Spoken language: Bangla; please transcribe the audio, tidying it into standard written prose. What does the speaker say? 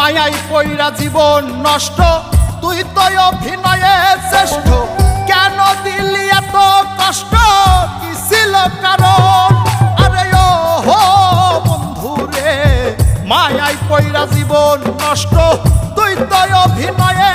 মায়াই পইরা জীবন নষ্ট, তুই তো অভিনয়ে শ্রেষ্ঠ, কেন দিলি এত কষ্ট, কি ছিল কারণ? আরে ও হো বন্ধু রে, মায়াই পইরা জীবন নষ্ট, তুই তো অভিনয়ে